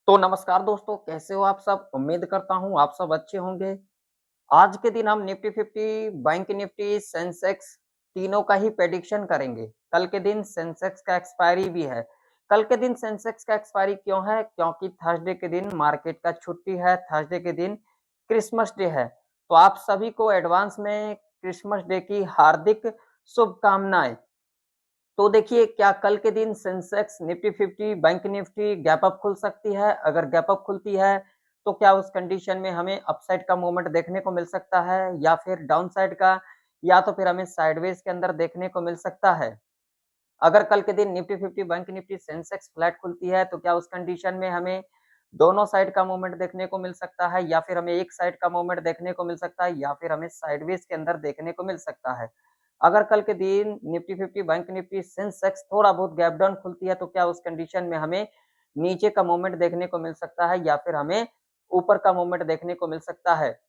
तो नमस्कार दोस्तों, कैसे हो आप सब? उम्मीद करता हूँ आप सब अच्छे होंगे। आज के दिन हम निफ्टी 50, बैंक निफ्टी, सेंसेक्स तीनों का ही प्रेडिक्शन करेंगे। कल के दिन सेंसेक्स का एक्सपायरी भी है। कल के दिन सेंसेक्स का एक्सपायरी क्यों है? क्योंकि थर्सडे के दिन मार्केट का छुट्टी है, थर्सडे के दिन क्रिसमस डे है। तो आप सभी को एडवांस में क्रिसमस डे की हार्दिक शुभकामनाएँ। तो देखिए क्या कल के दिन Sensex, Nifty 50, bank Nifty gap up खुल सकती है? अगर गैप अप खुलती है, तो क्या उस कंडीशन में हमें अपसाइड का मूवमेंट देखने को मिल सकता है या फिर डाउनसाइड का या तो फिर हमें साइडवेज़ के अंदर देखने को मिल सकता है? अगर कल के दिन Nifty 50, bank Nifty, Sensex flat खुलती है, तो क्या उस कंडीशन में हमें दोनों साइड का मूवमेंट देखने को मिल सकता है या फिर हमें एक साइड का मूवमेंट देखने को मिल सकता है या फिर हमें साइडवेज़ के अंदर देखने को मिल सकता है? अगर कल के दिन निफ्टी 50, बैंक निफ्टी, सेंसेक्स थोड़ा बहुत गैप डाउन खुलती है, तो क्या उस कंडीशन में हमें नीचे का मूवमेंट देखने को मिल सकता है या फिर हमें ऊपर का मूवमेंट देखने को मिल सकता है?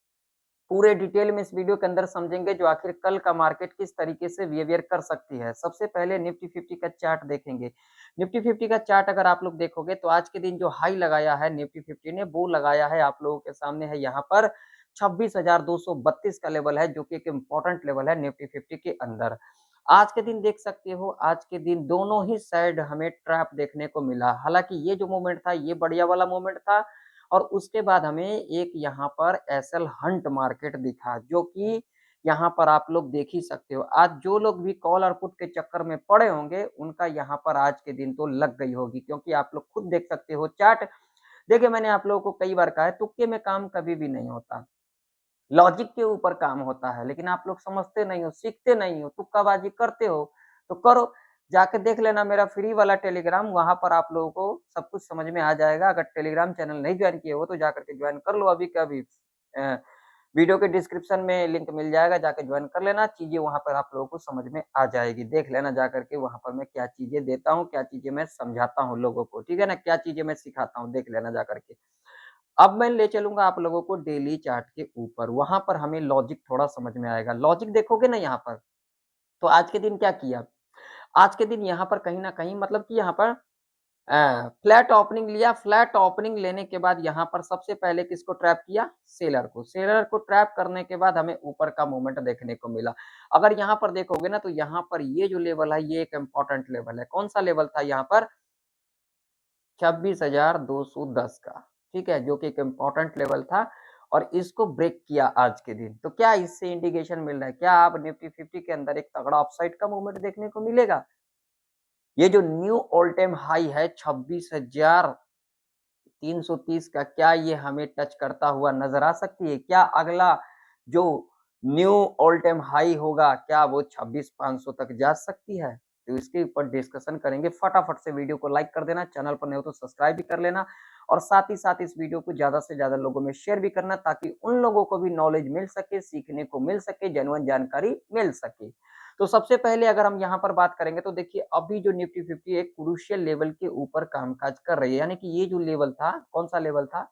पूरे डिटेल में इस वीडियो के अंदर समझेंगे जो आखिर कल का मार्केट किस तरीके से बिहेवियर कर सकती है। सबसे पहले निफ्टी 50 का चार्ट देखेंगे। निफ्टी 50 का चार्ट अगर आप लोग देखोगे तो आज के दिन जो हाई लगाया है निफ्टी 50 ने वो लगाया है आप लोगों के सामने है यहाँ पर 26,232 का लेवल है जो कि एक इम्पोर्टेंट लेवल है निफ्टी 50 के अंदर। आज के दिन देख सकते हो आज के दिन दोनों ही साइड हमें ट्रैप देखने को मिला। हालाँकि ये जो मूवमेंट था ये बढ़िया वाला मूवमेंट था और उसके बाद हमें एक यहाँ पर एसएल हंट मार्केट दिखा जो कि यहाँ पर आप लोग देख ही सकते हो। आज जो लोग भी कॉल और पुट के चक्कर में पड़े होंगे, उनका यहाँ पर आज के दिन तो लग गई होगी क्योंकि आप लोग खुद देख सकते हो चार्ट। देखिए मैंने आप लोगों को कई बार कहा है तुक्के में काम कभी भी नहीं होता। लॉजिक के ऊपर काम होता है, लेकिन आप लोग समझते नहीं हो, सीखते नहीं हो, तुक्काबाज़ी करते हो, तो करो। जाके देख लेना मेरा फ्री वाला टेलीग्राम, वहाँ पर आप लोगों को सब कुछ समझ में आ जाएगा। अगर टेलीग्राम चैनल नहीं जॉइन किए हो, तो जाकर के जॉइन कर लो अभी के अभी। अ, वीडियो के डिस्क्रिप्शन में लिंक मिल जाएगा, जाके जॉइन कर लेना। चीज़ें वहाँ पर आप लोगों को समझ में आ जाएगी। देख लेना जाकर के वहाँ पर मैं क्या चीज़ें देता हूँ, क्या चीज़ें मैं समझाता हूँ लोगों को, ठीक है ना? क्या चीज़ें मैं सिखाता हूँ, देख लेना जाकर के। अब मैं ले चलूँगा आप लोगों को डेली चार्ट के ऊपर, वहाँ पर हमें लॉजिक थोड़ा समझ में आएगा। लॉजिक देखोगे ना यहाँ पर, तो आज के दिन क्या किया? आज के दिन यहाँ पर कहीं न कहीं मतलब कि यहाँ पर फ्लैट ओपनिंग लिया, फ्लैट ओपनिंग लेने के बाद यहाँ पर सबसे पहले किसको ट्रैप किया? सेलर को। सेलर को ट्रैप करने के बाद हमें ऊपर का मूवमेंट देखने को मिला। अगर यहाँ पर देखोगे ना, तो यहाँ पर ये जो लेवल है, ये एक इम्पोर्टेंट लेवल है। कौन-सा लेवल था यहाँ पर? 26,210 का, ठीक है? जो कि एक इम्पोर्टेंट लेवल था और इसको ब्रेक किया आज के दिन। तो क्या इससे इंडिकेशन मिल रहा है? क्या अब निफ्टी 50 के अंदर एक तगड़ा अपसाइड का मूवमेंट देखने को मिलेगा? ये जो न्यू ऑल टाइम हाई है 26,330 का, क्या ये हमें टच करता हुआ नज़र आ सकती है? क्या अगला जो न्यू ऑल टाइम हाई होगा, क्या वो 26,500 तक जा सकती है? तो इसके ऊपर डिस्कशन करेंगे। फटाफट से वीडियो को लाइक कर देना, चैनल पर नए हो तो सब्सक्राइब भी कर लेना और साथ ही साथ इस वीडियो को ज़्यादा से ज़्यादा लोगों में शेयर भी करना ताकि उन लोगों को भी नॉलेज मिल सके, सीखने को मिल सके, जेन्युइन जानकारी मिल सके। तो सबसे पहले अगर हम यहाँ पर बात करेंगे तो देखिए अभी जो निफ्टी 50 एक क्रूशियल लेवल के ऊपर कामकाज कर रही है, यानी कि ये जो लेवल था, कौन-सा लेवल था?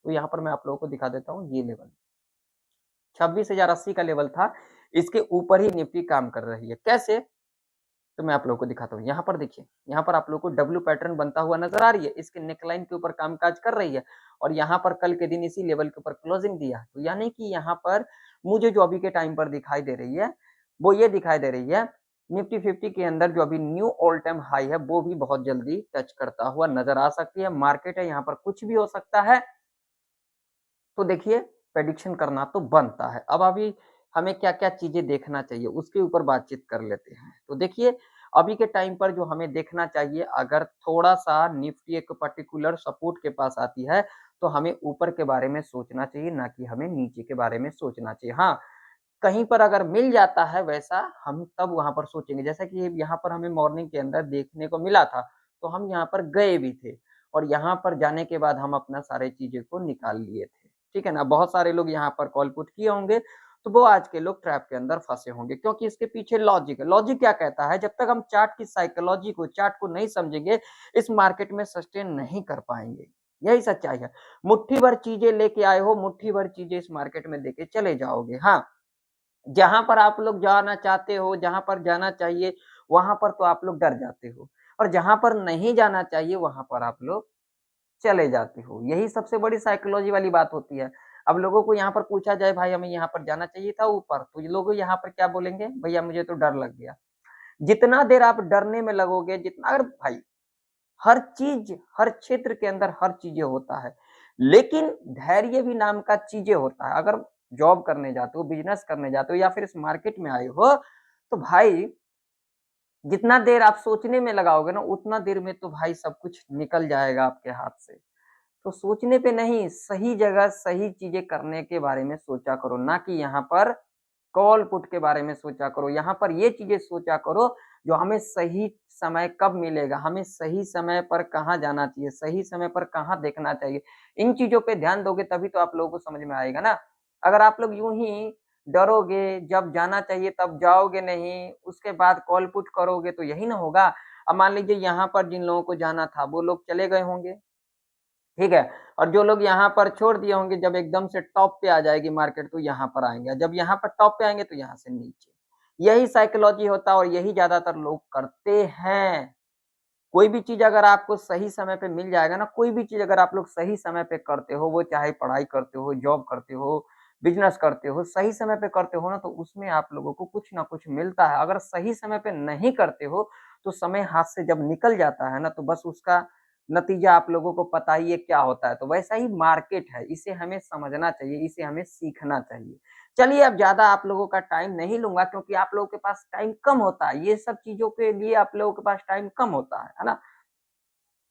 तो यहाँ पर मैं आप लोगों को दिखा देता हूँ ये लेवल, 26,080 का लेवल था, इसके ऊपर ही निफ्टी काम कर रही है। कैसे? तो मैं आप लोगों को दिखाता हूँ। यहाँ पर देखिए, यहाँ पर आप लोगों को डब्ल्यू पैटर्न बनता हुआ नज़र आ रही है, इसके नेकलाइन के ऊपर कामकाज कर रही है और यहाँ पर कल के दिन इसी लेवल के ऊपर क्लोजिंग दिया। तो यानी कि यहाँ पर मुझे जो अभी के टाइम पर दिखाई दे रही है, वो ये दिखाई दे रही है, निफ्टी 50 के अंदर जो अभी न्यू ऑल टाइम हाई है, वो भी बहुत जल्दी टच करता हुआ नज़र आ सकती है। मार्केट है, यहाँ पर कुछ भी हो सकता है। तो देखिए प्रेडिक्शन करना तो बनता है। अब अभी हमें क्या-क्या चीज़ें देखना चाहिए उसके ऊपर बातचीत कर लेते हैं। तो देखिए अभी के टाइम पर जो हमें देखना चाहिए अगर थोड़ा-सा निफ्टी एक पर्टिकुलर सपोर्ट के पास आती है, तो हमें ऊपर के बारे में सोचना चाहिए, ना कि हमें नीचे के बारे में सोचना चाहिए। हाँ, कहीं पर अगर मिल जाता है वैसा हम तब वहाँ पर सोचेंगे। जैसा कि यहाँ पर हमें मॉर्निंग के अंदर देखने को मिला था, तो हम यहाँ पर गए भी थे और यहाँ पर जाने के बाद हम अपना सारी चीज़ें को निकाल लिए थे। ठीक है ना? बहुत सारे लोग यहाँ पर कॉल पुट किए होंगे, तो वो आज के लोग ट्रैप के अंदर फँसे होंगे क्योंकि इसके पीछे लॉजिक है। लॉजिक क्या कहता है? जब तक हम चार्ट की साइकोलॉजी को, चार्ट को नहीं समझेंगे, इस मार्केट में सस्टेन नहीं कर पाएँगे। यही सच्चाई है। मुट्ठी भर चीज़ें लेके आए हो, मुट्ठी भर चीज़ें इस मार्केट में देके चले जाओगे। हाँ, जहाँ पर आप लोग जाना चाहते हो, जहाँ पर जाना चाहिए, वहाँ पर तो आप लोग डर जाते हो और जहाँ पर नहीं जाना चाहिए, वहाँ पर आप लोग चले जाते हो। यही सबसे बड़ी साइकोलॉजी वाली बात होती है। अब लोगों को यहाँ पर पूछा जाए भाई हमें यहाँ पर जाना चाहिए था ऊपर, तो ये लोग यहाँ पर क्या बोलेंगे? भैया मुझे तो डर लग गया। जितना देर आप डरने में लगोगे, जितना अगर भाई हर चीज़, हर क्षेत्र के अंदर हर चीज़ें होता है, लेकिन धैर्य भी नाम का चीज़ें होता है। अगर जॉब करने जाते हो, बिज़नेस करने जाते हो या फिर इस मार्केट में आए हो, तो भाई जितना देर आप सोचने में लगाओगे ना, उतना देर में तो भाई सब कुछ निकल जाएगा आपके हाथ से। तो सोचने पे नहीं, सही जगह सही चीज़ें करने के बारे में सोचा करो, ना कि यहाँ पर कॉल पुट के बारे में सोचा करो। यहाँ पर ये चीज़ें सोचा करो जो हमें सही समय कब मिलेगा, हमें सही समय पर कहाँ जाना चाहिए, सही समय पर कहाँ देखना चाहिए। इन चीज़ों पे ध्यान दोगे तभी तो आप लोगों को समझ में आएगा ना। अगर आप लोग यूँ ही डरोगे, जब जाना चाहिए तब जाओगे नहीं, उसके बाद कॉल पुट करोगे तो यही ना होगा। अब मान लीजिए यहाँ पर जिन लोगों को जाना था वो लोग चले गए होंगे। ठीक है? और जो लोग यहाँ पर छोड़ दिए होंगे जब एकदम से टॉप पे आ जाएगी मार्केट तो यहाँ पर आएँगे, जब यहाँ पर टॉप पे आएँगे तो यहाँ से नीचे। यही साइकोलॉजी होता है और यही ज़्यादातर लोग करते हैं। कोई भी चीज़ अगर आपको सही समय पे मिल जाएगा ना, कोई भी चीज़ अगर आप लोग सही समय पे करते हो, वो चाहे पढ़ाई करते हो, जॉब करते हो, बिज़नेस करते हो, सही समय पे करते हो ना तो उसमें आप लोगों को कुछ ना कुछ मिलता है। अगर सही समय पे नहीं करते हो, तो समय हाथ से जब निकल जाता है ना तो बस उसका नतीजा आप लोगों को पता ही है क्या होता है। तो वैसा ही मार्केट है, इसे हमें समझना चाहिए, इसे हमें सीखना चाहिए। चलिए अब ज़्यादा आप लोगों का टाइम नहीं लूँगा क्योंकि आप लोगों के पास टाइम कम होता है। ये सब चीज़ों के लिए आप लोगों के पास टाइम कम होता है ना?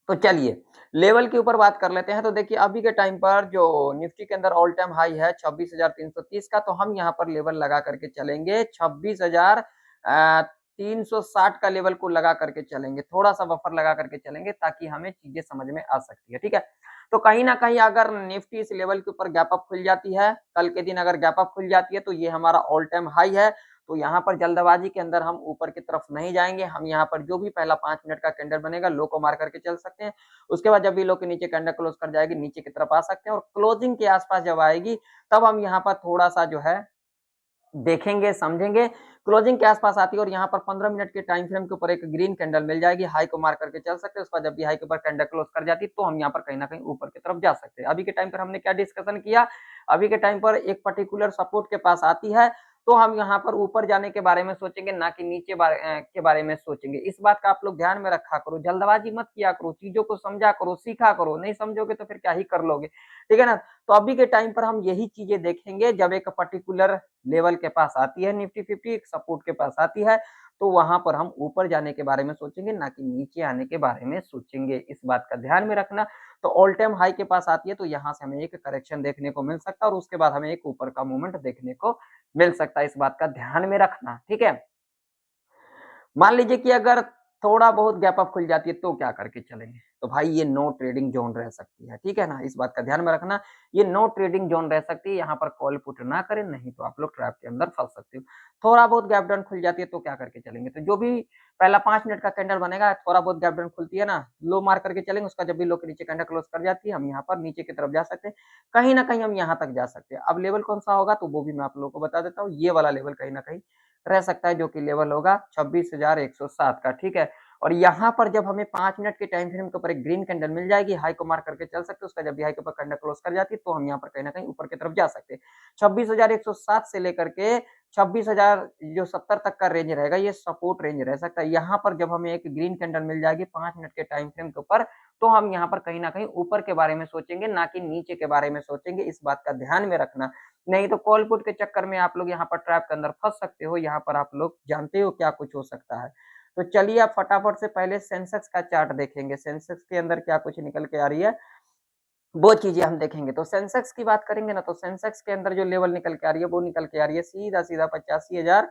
तो चलिए, लेवल के ऊपर बात कर लेते हैं। तो देखिए अभी के टाइम पर जो निफ्टी के अंदर ऑल टाइम हाई है 26,330 का, तो हम यहाँ पर लेवल लगा करके चलेंगे 360 का लेवल को लगा करके चलेंगे। थोड़ा-सा बफर लगा करके चलेंगे ताकि हमें चीज़ें समझ में आ सकती है, ठीक है? तो कहीं न कहीं अगर निफ्टी इस लेवल के ऊपर गैप अप खुल जाती है, कल के दिन अगर गैप अप खुल जाती है तो ये हमारा ऑल टाइम हाई है। तो यहाँ पर जल्दबाजी के अंदर हम ऊपर की तरफ नहीं जाएँगे, हम यहाँ पर जो भी पहला 5 मिनट का कैंडल बनेगा, लो को मार करके चल सकते हैं। उसके बाद जब भी लो के नीचे कैंडल क्लोज़ कर जाएगी, नीचे की तरफ आ सकते हैं और क्लोजिंग के आस-पास जब आएगी, तब हम यहाँ पर थोड़ा-सा जो है देखेंगे, समझेंगे। क्लोजिंग के आस-पास आती है और यहाँ पर 15 मिनट के टाइम फ्रेम के ऊपर एक ग्रीन कैंडल मिल जाएगी, हाई को मार करके चल सकते हैं, उसके बाद जब भी हाई के ऊपर कैंडल क्लोज़ कर जाती है, तो हम यहाँ पर कहीं न कहीं ऊपर की तरफ जा सकते हैं। अभी के टाइम पर हमने क्या डिस्कशन किया, अभी के टाइम पर एक पर्टिकुलर सपोर्ट के पास आती है, तो हम यहाँ पर ऊपर जाने के बारे में सोचेंगे, ना कि नीचे के बारे में सोचेंगे। इस बात का आप लोग ध्यान में रखा करो, जल्दबाजी मत किया करो, चीज़ों को समझा करो, सीखा करो, नहीं समझोगे तो फिर क्या ही कर लोगे, ठीक है ना? तो अभी के टाइम पर हम यही चीज़ें देखेंगे, जब एक पर्टिकुलर लेवल के पास आती है निफ्टी 50 एक सपोर्ट के पास आती है, तो वहाँ पर हम ऊपर जाने के बारे में सोचेंगे, ना कि नीचे आने के बारे में सोचेंगे। इस बात का ध्यान में रखना। तो ऑल टाइम हाई के पास आती है, तो यहाँ से हमें एक करेक्शन देखने को मिल सकता है और उसके बाद हमें एक ऊपर का मूवमेंट देखने को मिल सकता है। इस बात का ध्यान में रखना, ठीक है? मान लीजिए कि अगर थोड़ा बहुत गैप अप खुल जाती है तो क्या करके चलेंगे? तो भाई ये नो ट्रेडिंग ज़ोन रह सकती है, ठीक है ना? इस बात का ध्यान में रखना, ये नो ट्रेडिंग ज़ोन रह सकती है, यहाँ पर कॉल पुट ना करें, नहीं तो आप लोग ट्रैप के अंदर फँस सकते हो। थोड़ा बहुत गैप डाउन खुल जाती है तो क्या करके चलेंगे? तो जो भी पहला 5 मिनट का कैंडल बनेगा, थोड़ा बहुत गैप डाउन खुलती है ना, लो मार करके चलेंगे, उसका जब भी लो के नीचे कैंडल क्लोज़ कर जाती है, हम यहाँ पर नीचे की तरफ जा सकते हैं। कहीं न कहीं हम यहाँ तक जा सकते हैं। अब लेवल कौन-सा होगा तो वो भी मैं आप लोगों को बता देता हूँ, ये वाला लेवल कहीं न कहीं रह सकता है जो कि लेवल होगा 26,107 का, ठीक है? और यहाँ पर जब हमें 5 मिनट के टाइम फ्रेम के ऊपर एक ग्रीन कैंडल मिल जाएगी, हाई को मार्क करके चल सकते हैं, उसका जब भी हाई के ऊपर कैंडल क्लोज़ कर जाती है, तो हम यहाँ पर कहीं न कहीं ऊपर की तरफ जा सकते हैं। 26,107 से लेकर के 26,000 जो 70 तक का रेंज रहेगा, ये सपोर्ट रेंज रह सकता है। यहाँ पर जब हमें एक ग्रीन कैंडल मिल जाएगी 5 मिनट के टाइम फ्रेम के ऊपर, तो हम यहाँ पर कहीं न कहीं ऊपर के बारे में सोचेंगे, ना कि नीचे के बारे में सोचेंगे, इस बात का ध्यान में रखना। नहीं तो कॉल पुट के चक्कर में आप लोग यहाँ पर ट्रैप के अंदर फँस सकते हो, यहाँ पर आप लोग जानते हो क्या कुछ हो सकता है। तो चलिए आप फटाफट से पहले सेंसेक्स का चार्ट देखेंगे, सेंसेक्स के अंदर क्या कुछ निकल के आ रही है, वो चीज़ें हम देखेंगे। तो सेंसेक्स की बात करेंगे ना, तो सेंसेक्स के अंदर जो लेवल निकल के आ रही है, वो निकल के आ रही है सीधा-सीधा 85,000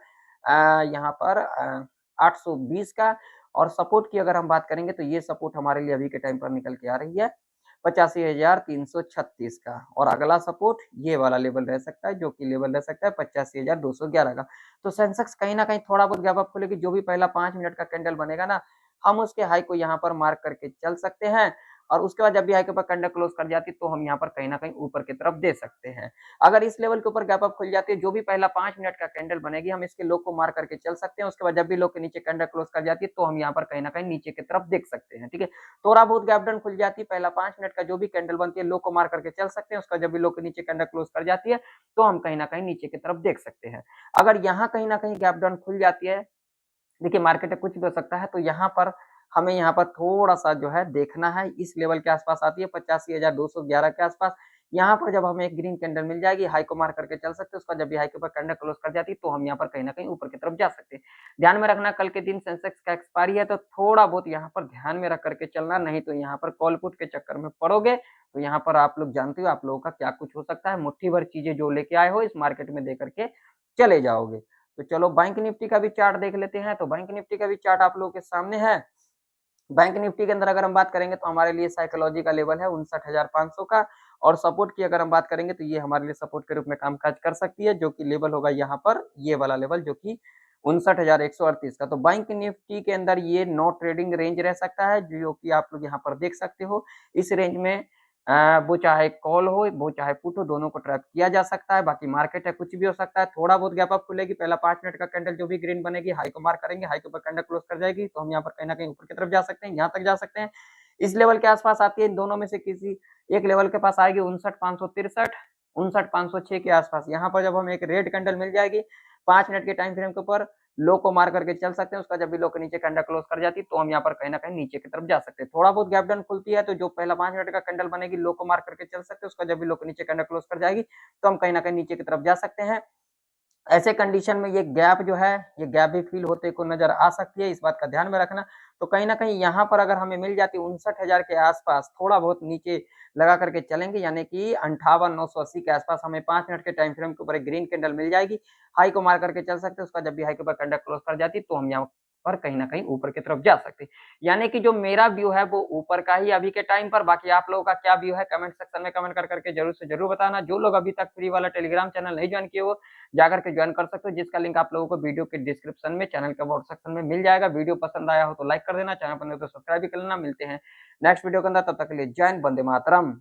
यहाँ पर 820 का और सपोर्ट की अगर हम बात करेंगे, तो ये सपोर्ट हमारे लिए अभी के टाइम पर निकल के आ रही है 85,336 का और अगला सपोर्ट ये वाला लेवल रह सकता है, जो कि लेवल रह सकता है 85,211 का। तो सेंसेक्स कहीं न कहीं थोड़ा बहुत गैप अप खुलेगी, जो भी पहला 5 मिनट का कैंडल बनेगा ना, हम उसके हाई को यहाँ पर मार्क करके चल सकते हैं और उसके बाद जब भी हाई के ऊपर कैंडल क्लोज कर जाती है तो हम यहाँ पर कहीं न कहीं ऊपर की तरफ दे सकते हैं। अगर इस लेवल के ऊपर गैप अप खुल जाती है, जो भी पहला 5 मिनट का कैंडल बनेगी, हम इसके लो को मार करके चल सकते हैं। उसके बाद जब भी लो के नीचे कैंडल क्लोज कर जाती है, तो हम यहाँ पर कहीं न कहीं नीचे की तरफ देख सकते हैं, ठीक है? थोड़ा बहुत गैप डाउन खुल जाती है, पहला 5 मिनट का जो भी कैंडल बनती है, लो को मार करके चल सकते हैं। उसका जब भी लो के नीचे कैंडल क्लोज कर जाती है, तो हम कहीं न कहीं नीचे की तरफ देख सकते हैं। अगर यहाँ कहीं न कहीं गैप डाउन खुल जाती है, देखिए मार्केट में कुछ भी हो सकता है, तो यहाँ पर हमें यहाँ पर थोड़ा-सा जो है देखना है, इस लेवल के आस-पास आती है 85,211 के आस-पास। यहाँ पर जब हमें एक ग्रीन कैंडल मिल जाएगी, हाई को मार करके चल सकते हैं, उसका जब भी हाई के ऊपर कैंडल क्लोज कर जाती है, तो हम यहाँ पर कहीं न कहीं ऊपर की तरफ जा सकते हैं। ध्यान में रखना कल के दिन सेंसेक्स का एक्सपायरी है, तो थोड़ा बहुत यहाँ पर ध्यान में रख कर के चलना, नहीं तो यहाँ पर कॉल पुट के चक्कर में पड़ोगे, तो यहाँ पर आप लोग जानते हो आप लोगों का क्या कुछ हो सकता है, मुट्ठी भर चीज़ें जो लेके आए हो इस मार्केट में दे कर के चले जाओगे। तो चलो बैंक निफ्टी का भी चार्ट देख लेते हैं, तो बैंक निफ्टी का भी चार्ट आप लोगों के सामने है। बैंक निफ्टी के अंदर अगर हम बात करेंगे तो हमारे लिए साइकोलॉजी का लेवल है 59,500 का और सपोर्ट की अगर हम बात करेंगे तो ये हमारे लिए सपोर्ट के रूप में कामकाज कर सकती है, जो कि लेवल होगा यहाँ पर ये वाला लेवल जो कि 59,138 का। तो बैंक निफ्टी के अंदर ये नो ट्रेडिंग रेंज रह सकता है, जो कि आप लोग यहाँ पर देख सकते हो। इस रेंज में वो चाहे कॉल हो, वो चाहे पुट हो, दोनों को ट्रैप किया जा सकता है। बाकी मार्केट है, कुछ भी हो सकता है। थोड़ा बहुत गैप अप खुलेगी, पहला 5 मिनट का कैंडल जो भी ग्रीन बनेगी, हाई को मार्क करेंगे, हाई के ऊपर कैंडल क्लोज कर जाएगी, तो हम यहाँ पर कहीं न कहीं ऊपर की तरफ जा सकते हैं, यहाँ तक जा सकते हैं। इस लेवल के आस-पास आती है, इन दोनों में से किसी एक लेवल के पास आएगी 59,563, 59,506 के आस-पास। यहाँ पर जब हमें एक रेड कैंडल मिल जाएगी, 5 मिनट के टाइम फ्रेम के ऊपर लो को मार करके चल सकते हैं, उसका जब भी लो के नीचे कैंडल क्लोज कर जाती है, तो हम यहाँ पर कहीं न कहीं नीचे की तरफ जा सकते हैं। थोड़ा बहुत गैप डाउन खुलती है, तो जो पहला 5 मिनट का कैंडल बनेगी, लो को मार करके चल सकते हैं, उसका जब भी लो के नीचे कैंडल क्लोज कर जाएगी, तो हम कहीं न कहीं नीचे की तरफ जा सकते हैं। ऐसे कंडीशन में ये गैप जो है, ये गैप भी फ़ील होते को नज़र आ सकती है, इस बात का ध्यान में रखना। तो कहीं न कहीं यहाँ पर अगर हमें मिल जाती है 59,000 के आस-पास, थोड़ा बहुत नीचे लगा करके चलेंगे, यानी कि 58,980 के आस-पास हमें 5 मिनट के टाइम फ्रेम के ऊपर एक ग्रीन कैंडल मिल जाएगी। हाई को मार करके चल सकते हैं, उसका जब भी हाई के ऊपर कैंडल क्लोज़ कर जाती है, तो हम यहाँ पर कहीं न कहीं ऊपर की तरफ जा सकते हैं। यानी कि जो मेरा व्यू है वो ऊपर का ही अभी के टाइम पर, बाकी आप लोगों का क्या व्यू है कमेंट सेक्शन में कमेंट कर के ज़रूर से ज़रूर बताना। जो लोग अभी तक फ्री वाला टेलीग्राम चैनल नहीं जॉइन किए हो, जाकर के ज्वाइन कर सकते हो, जिसका लिंक आप लोगों को वीडियो के डिस्क्रिप्शन में चैनल के अबाउट सेक्शन में मिल जाएगा। वीडियो पसंद आया हो तो लाइक कर देना, चैनल पर नए हो तो सब्सक्राइब भी कर लेना। मिलते हैं नेक्स्ट वीडियो के अंदर, तब तक के लिए जय हिंद, वंदे मातरम।